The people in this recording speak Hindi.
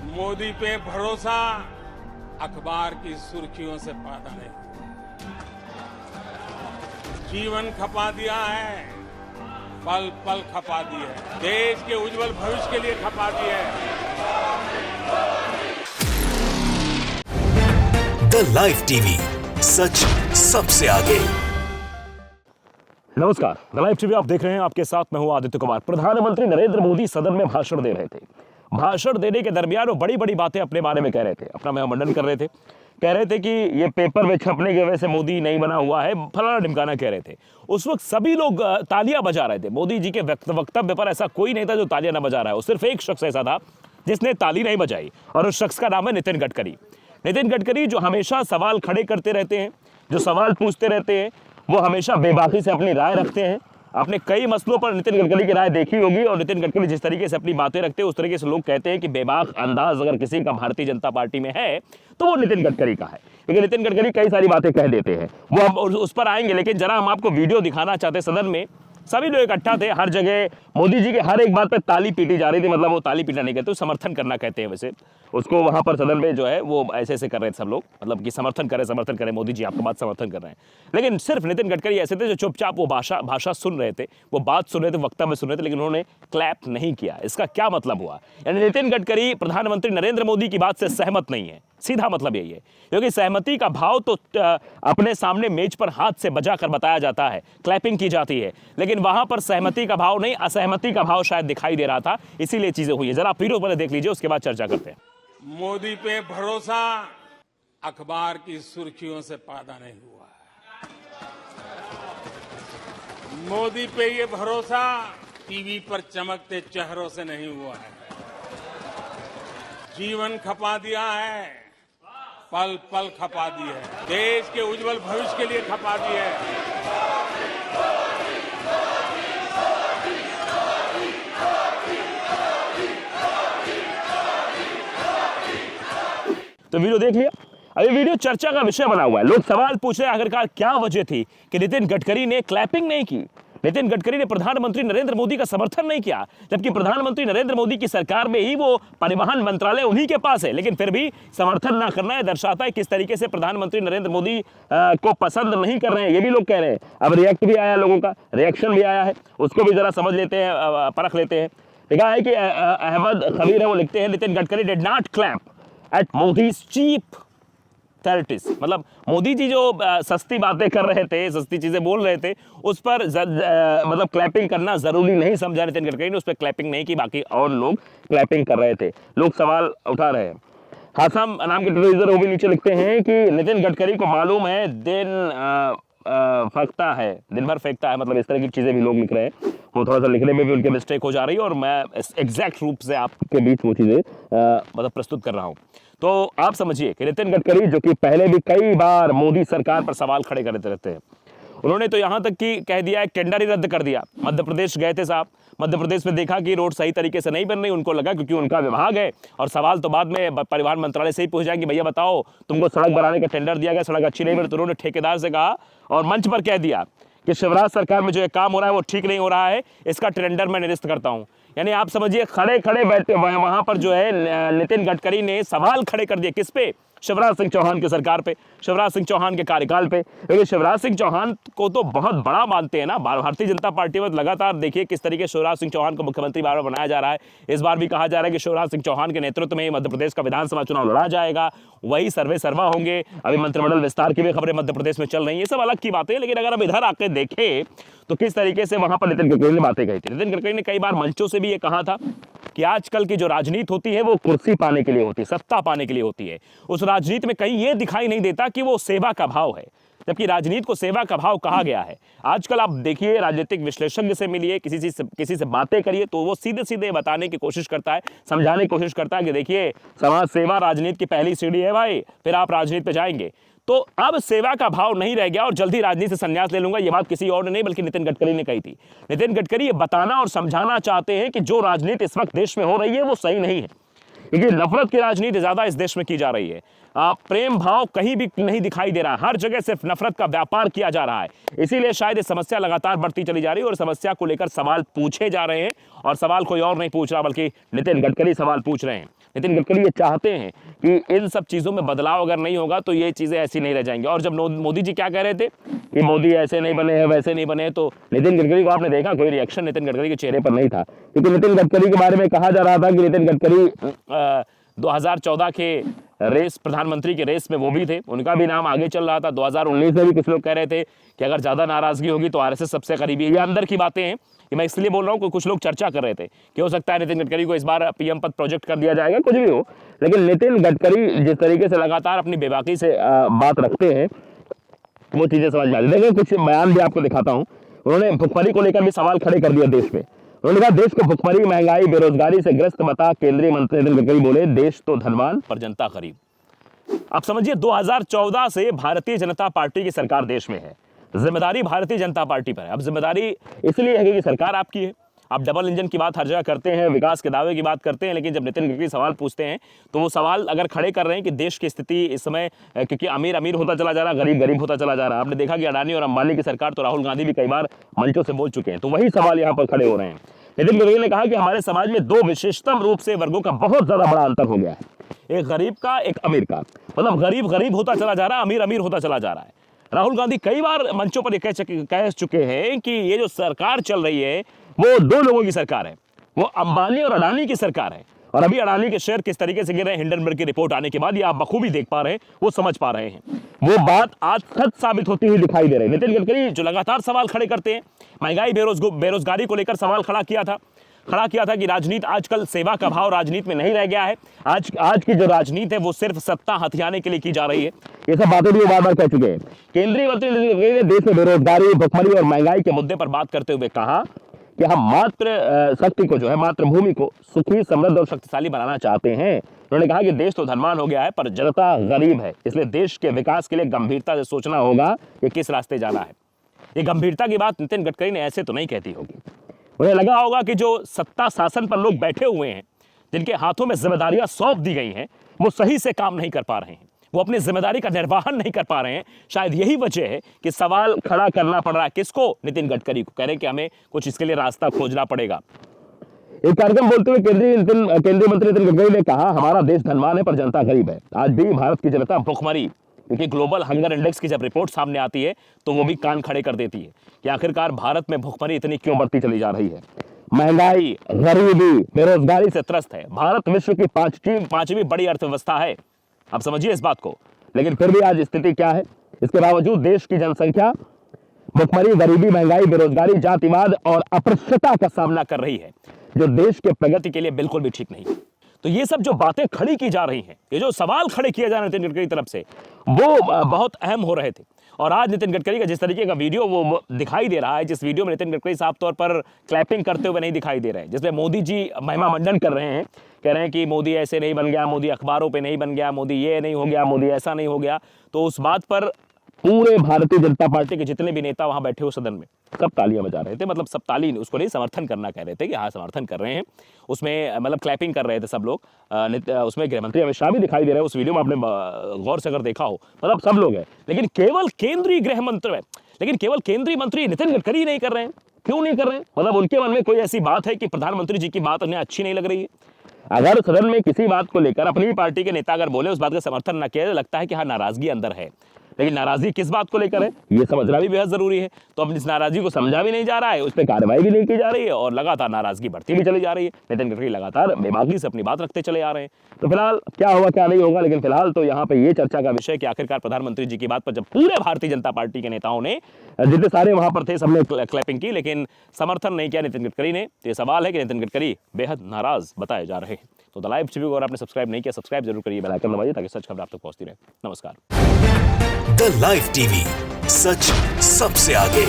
मोदी पे भरोसा अखबार की सुर्खियों से पैदा नहीं, जीवन खपा दिया है, पल पल खपा दी है, देश के उज्जवल भविष्य के लिए खपा दी है। द लाइव टीवी, सच सबसे आगे। नमस्कार, द लाइव टीवी आप देख रहे हैं। आपके साथ मैं हूं आदित्य कुमार। प्रधानमंत्री नरेंद्र मोदी सदन में भाषण दे रहे थे। भाषण देने के दरमियान वो बड़ी बड़ी बातें अपने बारे में कह रहे थे, अपना मंडन कर रहे थे। कह रहे थे कि ये पेपर में छपने की वजह से मोदी नहीं बना हुआ है, फलाना ढिमकाना कह रहे थे। उस वक्त सभी लोग तालियां बजा रहे थे। मोदी जी के वक्तव्य पर ऐसा कोई नहीं था जो तालियां ना बजा रहा है। सिर्फ एक शख्स ऐसा था जिसने ताली नहीं बजाई, और उस शख्स का नाम है नितिन गडकरी। नितिन गडकरी जो हमेशा सवाल खड़े करते रहते हैं, जो सवाल पूछते रहते हैं, वो हमेशा बेबाकी से अपनी राय रखते हैं। आपने कई मसलों पर नितिन गडकरी की राय देखी होगी, और नितिन गडकरी जिस तरीके से अपनी बातें रखते हैं उस तरीके से लोग कहते हैं कि बेबाक अंदाज अगर किसी का भारतीय जनता पार्टी में है तो वो नितिन गडकरी का है, क्योंकि नितिन गडकरी कई सारी बातें कह देते हैं। वो हम उस पर आएंगे, लेकिन जरा हम आपको वीडियो दिखाना चाहते हैं। सदन में सभी लोग इकट्ठा थे, हर जगह मोदी जी के हर एक बात पे ताली पीटी जा रही थी। मतलब वो ताली पीटना नहीं कहते, वो समर्थन करना कहते हैं। वैसे उसको वहां पर सदन में जो है वो ऐसे ऐसे कर रहे थे सब लोग, मतलब कि समर्थन करें मोदी जी आपका बात समर्थन कर रहे हैं। लेकिन सिर्फ नितिन गडकरी ऐसे थे जो चुपचाप वो भाषा सुन रहे थे, वो बात सुन रहे थे, वक्तव्य सुन रहे थे, लेकिन उन्होंने क्लैप नहीं किया। इसका क्या मतलब हुआ? यानी नितिन गडकरी प्रधानमंत्री नरेंद्र मोदी की बात से सहमत नहीं है। सीधा मतलब यही है, क्योंकि सहमति का भाव तो अपने सामने मेज पर हाथ से बजा कर बताया जाता है, क्लैपिंग की जाती है, लेकिन वहां पर सहमति का भाव नहीं, असहमति का भाव शायद दिखाई दे रहा था, इसीलिए चीजें हुई है। जरा वीडियो पहले देख लीजिए, उसके बाद चर्चा करते हैं। मोदी पे भरोसा अखबार की सुर्खियों से पैदा नहीं हुआ है। मोदी पे ये भरोसा टीवी पर चमकते चेहरों से नहीं हुआ है। जीवन खपा दिया है, पल पल खपा दी है, देश के उज्जवल भविष्य के लिए खपा दी है। तो वीडियो देख लिया। अभी वीडियो चर्चा का विषय बना हुआ है। लोग सवाल पूछ रहे हैं आखिरकार क्या वजह थी कि नितिन गडकरी ने क्लैपिंग नहीं की, नितिन गडकरी ने प्रधानमंत्री नरेंद्र मोदी का समर्थन नहीं किया, जबकि प्रधानमंत्री नरेंद्र मोदी की सरकार में ही वो परिवहन मंत्रालय उन्हीं के पास है, लेकिन फिर भी समर्थन ना करना है दर्शाता है किस तरीके से प्रधानमंत्री नरेंद्र मोदी को पसंद नहीं कर रहे हैं। ये भी लोग कह रहे हैं। अब रिएक्ट भी आया, लोगों का रिएक्शन भी आया है, उसको भी जरा समझ लेते हैं, परख लेते हैं। लिखा है कि अहमद खबीर है, वो लिखते हैं Nitin Gadkari did not clap at Modi's cheap theatrics. मतलब मोदी जी जो सस्ती बातें कर रहे थे, सस्ती चीजें बोल रहे थे, उस पर मतलब क्लैपिंग करना जरूरी नहीं समझा नितिन गडकरी ने, उस पर क्लैपिंग नहीं की, बाकी और लोग क्लैपिंग कर रहे थे। लोग सवाल उठा रहे हैं। हासम नाम के टेलीविजन वो भी नीचे लिखते हैं कि नितिन गडकरी को मालूम है फेंकता है, दिन भर फेंकता है। मतलब इस तरह की चीजें भी लोग लिख रहे हैं। वो थोड़ा सा लिखने में भी उनके मिस्टेक हो जा रही है, और मैं एग्जैक्ट रूप से आपके बीच वो चीजें मतलब प्रस्तुत कर रहा हूं। तो आप समझिए कि नितिन गडकरी जो कि पहले भी कई बार मोदी सरकार पर सवाल खड़े करते रहते हैं, उन्होंने तो यहां तक कि कह दिया, एक टेंडर ही रद्द कर दिया। मध्य प्रदेश गए थे साहब, मध्य प्रदेश में देखा कि रोड सही तरीके से नहीं बन रही, उनको लगा क्योंकि उनका विभाग है, और सवाल तो बाद में परिवहन मंत्रालय से ही पूछ जाएंगे, भैया बताओ तुमको सड़क बनाने का टेंडर दिया गया, सड़क अच्छी नहीं बनी, तो उन्होंने ठेकेदार से कहा और मंच पर कह दिया कि शिवराज सरकार में जो ये काम हो रहा है वो ठीक नहीं हो रहा है, इसका टेंडर मैं निरस्त करता हूं। यानी आप समझिए खड़े खड़े बैठे वहां पर जो है नितिन गडकरी ने सवाल खड़े कर दिए। किस पे? शिवराज सिंह चौहान की सरकार पे, शिवराज सिंह चौहान के कार्यकाल पे। क्योंकि शिवराज सिंह चौहान को तो बहुत बड़ा मानते हैं ना भारतीय जनता पार्टी में। लगातार देखिए किस तरीके शिवराज सिंह चौहान को मुख्यमंत्री बार बार बनाया जा रहा है। इस बार भी कहा जा रहा है कि शिवराज सिंह चौहान के नेतृत्व में मध्य प्रदेश का विधानसभा चुनाव लड़ा जाएगा, वही सर्वे सर्वा होंगे। अभी मंत्रिमंडल विस्तार की भी खबरें मध्य प्रदेश में चल रही है। ये सब अलग की बातें, लेकिन अगर अब इधर आके देखें तो किस तरीके से वहां पर नितिन गडकरी ने बातें कही थी। नितिन गडकरी ने कई बार मंचों से भी ये कहा था कि आजकल की जो राजनीति होती है वो कुर्सी पाने के लिए होती है, सत्ता पाने के लिए होती है। उस राजनीति में कहीं ये दिखाई नहीं देता कि वो सेवा का भाव है, जबकि राजनीति को सेवा का भाव कहा गया है। आजकल आप देखिए, राजनीतिक विश्लेषज्ञ से मिलिए, किसी से बातें करिए, तो वो सीधे सीधे बताने की कोशिश करता है, समझाने की कोशिश करता है कि देखिए समाज सेवा राजनीति की पहली सीढ़ी है भाई, फिर आप राजनीति पे जाएंगे। तो अब सेवा का भाव नहीं रह गया और जल्दी राजनीति से संन्यास ले लूंगा, ये बात किसी और ने नहीं बल्कि नितिन गडकरी ने कही थी। नितिन गडकरी ये बताना और समझाना चाहते हैं कि जो राजनीति इस वक्त देश में हो रही है वो सही नहीं है। क्योंकि नफरत की राजनीति ज्यादा इस देश में की जा रही है। प्रेम भाव कहीं भी नहीं दिखाई दे रहा, हर जगह सिर्फ नफरत का व्यापार किया जा रहा है। इसीलिए शायद ये समस्या लगातार बढ़ती चली जा रही है और समस्या को लेकर सवाल पूछे जा रहे हैं, और सवाल कोई और नहीं पूछ रहा बल्कि नितिन गडकरी सवाल पूछ रहे हैं। नितिन गडकरी ये चाहते हैं कि इन सब चीज़ों में बदलाव अगर नहीं होगा तो ये चीज़ें ऐसी नहीं रह जाएंगी। और जब मोदी जी क्या कह रहे थे कि मोदी ऐसे नहीं बने हैं वैसे नहीं बने हैं, तो नितिन गडकरी को आपने देखा कोई रिएक्शन नितिन गडकरी के चेहरे पर नहीं था, क्योंकि नितिन गडकरी के बारे में कहा जा रहा था कि नितिन गडकरी 2014 के रेस, प्रधानमंत्री के रेस में वो भी थे, उनका भी नाम आगे चल रहा था। 2019 में भी कुछ लोग कह रहे थे कि अगर ज़्यादा नाराज़गी होगी तो आरएसएस सबसे करीबी है। ये अंदर की बातें हैं, कि मैं इसलिए बोल रहा हूँ कि कुछ लोग चर्चा कर रहे थे कि हो सकता है नितिन गडकरी को इस बार पीएम पद प्रोजेक्ट कर दिया जाएगा, कुछ भी हो। लेकिन नितिन गडकरी जिस तरीके से लगातार अपनी बेबाकी से बात रखते हैं वो चीज़ें समझ में आती है। देखिए कुछ बयान भी आपको दिखाता हूँ। उन्होंने भुखमरी को लेकर भी सवाल खड़े कर दिया देश में। उन्होंने कहा देश को भुखमरी, महंगाई, बेरोजगारी से ग्रस्त बता केंद्रीय मंत्री नितिन गडकरी बोले देश तो धनवान पर जनता गरीब। आप समझिए 2014 से भारतीय जनता पार्टी की सरकार देश में है, जिम्मेदारी भारतीय जनता पार्टी पर है। अब जिम्मेदारी इसलिए है कि सरकार आपकी है, आप डबल इंजन की बात हर जगह करते हैं, विकास के दावे की बात करते हैं, लेकिन जब नितिन गडकरी सवाल पूछते हैं तो वो सवाल अगर खड़े कर रहे हैं कि देश की स्थिति इस समय, क्योंकि अमीर अमीर होता चला जा रहा, गरीब गरीब होता चला जा रहा। आपने देखा कि अडानी और अंबानी की सरकार, तो राहुल गांधी भी कई बार मंचों से बोल चुके हैं, तो वही सवाल यहाँ पर खड़े हो रहे हैं। नितिन गडकरी ने कहा कि हमारे समाज में दो विशेषतम रूप से वर्गों का बहुत ज्यादा बड़ा अंतर हो गया है, एक गरीब का, एक अमीर का। मतलब गरीब गरीब होता चला जा रहा है, अमीर अमीर होता चला जा रहा है। राहुल गांधी कई बार मंचों पर कह चुके हैं कि ये जो सरकार चल रही है वो दो लोगों की सरकार है, वो अंबानी और अडानी की सरकार है। और अभी अडानी के शेयर किस तरीके से गिर रहे हैं हिंडनबर्ग की रिपोर्ट आने के बाद, ये आप बखूबी देख पा रहे हैं, वो समझ पा रहे हैं। वो बात आज सच साबित होती हुई दिखाई दे रही है। नितिन गडकरी जो लगातार सवाल खड़े करते हैं, महंगाई, बेरोजगारी को लेकर सवाल खड़ा किया था कि राजनीति आजकल सेवा का भाव राजनीति में नहीं रह गया है। आज की जो राजनीति है वो सिर्फ सत्ता हथियाने के लिए की जा रही है। ये सब बातें भी वो बार-बार कह चुके हैं। केंद्रीय मंत्री ने देश में बेरोजगारी, भुखमरी और महंगाई के मुद्दे पर बात करते हुए कहा कि हम मातृशक्ति को जो है, मातृभूमि को सुखी, समृद्ध और शक्तिशाली बनाना चाहते हैं। उन्होंने कहा कि देश तो धनवान हो गया है पर जनता गरीब है, इसलिए देश के विकास के लिए गंभीरता से सोचना होगा कि किस रास्ते जाना है। ये गंभीरता की बात नितिन गडकरी ने ऐसे तो नहीं कहती होगी। उन्हें लगा होगा कि जो सत्ता शासन पर लोग बैठे हुए हैं, जिनके हाथों में जिम्मेदारियां सौंप दी गई हैं, वो सही से काम नहीं कर पा रहे हैं, वो अपनी जिम्मेदारी का निर्वहन नहीं कर पा रहे हैं। शायद यही वजह है कि सवाल खड़ा करना पड़ रहा है। किसको? नितिन गडकरी को। कह रहे हैं कि हमें कुछ इसके लिए रास्ता खोजना पड़ेगा। एक कार्यक्रम बोलते हुए केंद्रीय मंत्री नितिन गडकरी ने कहा हमारा देश धनवान है पर जनता गरीब है। आज भी भारत की जनता भुखमरी, क्योंकि ग्लोबल हंगर इंडेक्स की जब रिपोर्ट सामने आती है तो वो भी कान खड़े कर देती है कि आखिरकार भारत में भुखमरी इतनी क्यों बढ़ती चली जा रही है। महंगाई, गरीबी, बेरोजगारी से त्रस्त है। भारत विश्व की पांचवी बड़ी अर्थव्यवस्था है, आप समझिए इस बात को। लेकिन फिर भी आज स्थिति क्या है? इसके बावजूद देश की जनसंख्या भुखमरी, गरीबी, महंगाई, बेरोजगारी, जातिवाद और अस्पृश्यता का सामना कर रही है, जो देश के प्रगति के लिए बिल्कुल भी ठीक नहीं। तो ये सब जो बातें खड़ी की जा रही हैं, ये जो सवाल खड़े किए जा रहे हैं नितिन गडकरी की तरफ से, वो बहुत अहम हो रहे थे। और आज नितिन गडकरी का जिस तरीके का वीडियो वो दिखाई दे रहा है, जिस वीडियो में नितिन गडकरी साफ तौर पर क्लैपिंग करते हुए नहीं दिखाई दे रहे हैं, जिसमें मोदी जी महिमा मंडन कर रहे हैं, कह रहे हैं कि मोदी ऐसे नहीं बन गया, मोदी अखबारों पे नहीं बन गया, मोदी ये नहीं हो गया, मोदी ऐसा नहीं हो गया, तो उस बात पर पूरे भारतीय जनता पार्टी के जितने भी नेता वहां बैठे हुए सदन में सब तालियां बजा रहे थे। मतलब सब ताली उसको नहीं, समर्थन करना कह रहे थे कि हाँ समर्थन कर रहे हैं, उसमें मतलब क्लैपिंग कर रहे थे सब लोग। उसमें गृहमंत्री अमित शाह भी दिखाई दे रहे हैं उस वीडियो में, आपने गौर से अगर देखा हो, मतलब सब लोग हैं। लेकिन केवल केंद्रीय मंत्री नितिन गडकरी नहीं कर रहे हैं। क्यों नहीं कर रहे हैं? मतलब उनके मन में कोई ऐसी बात है कि प्रधानमंत्री जी की बात उन्हें अच्छी नहीं लग रही है। अगर सदन में किसी बात को लेकर अपनी पार्टी के नेता अगर बोले, उस बात का समर्थन न किया, लगता है कि हाँ नाराजगी अंदर है। लेकिन नाराजगी किस बात को लेकर है, ये समझना भी बेहद जरूरी है। तो अब इस नाराजगी को समझा भी नहीं जा रहा है, उस पर कार्रवाई भी नहीं की जा रही है और लगातार नाराजगी बढ़ती भी चली जा रही है। नितिन गडकरी लगातार बेबाकी से अपनी बात रखते चले आ रहे हैं। तो फिलहाल क्या होगा क्या नहीं होगा, लेकिन फिलहाल तो यहाँ पे ये चर्चा का विषय कि आखिरकार प्रधानमंत्री जी की बात पर जब पूरे भारतीय जनता पार्टी के नेताओं ने, जितने सारे वहां पर थे, सबने क्लैपिंग की, लेकिन समर्थन नहीं किया नितिन गडकरी ने। तो ये सवाल है कि नितिन गडकरी बेहद नाराज बताए जा रहे हैं। तो द लाइव टीवी को अगर आपने सब्सक्राइब नहीं किया, सब्सक्राइब जरूर करिए, बेल आइकन दबाइए ताकि सच खबर आप तक पहुंचती रहे। नमस्कार। द लाइव टीवी, सच सबसे आगे।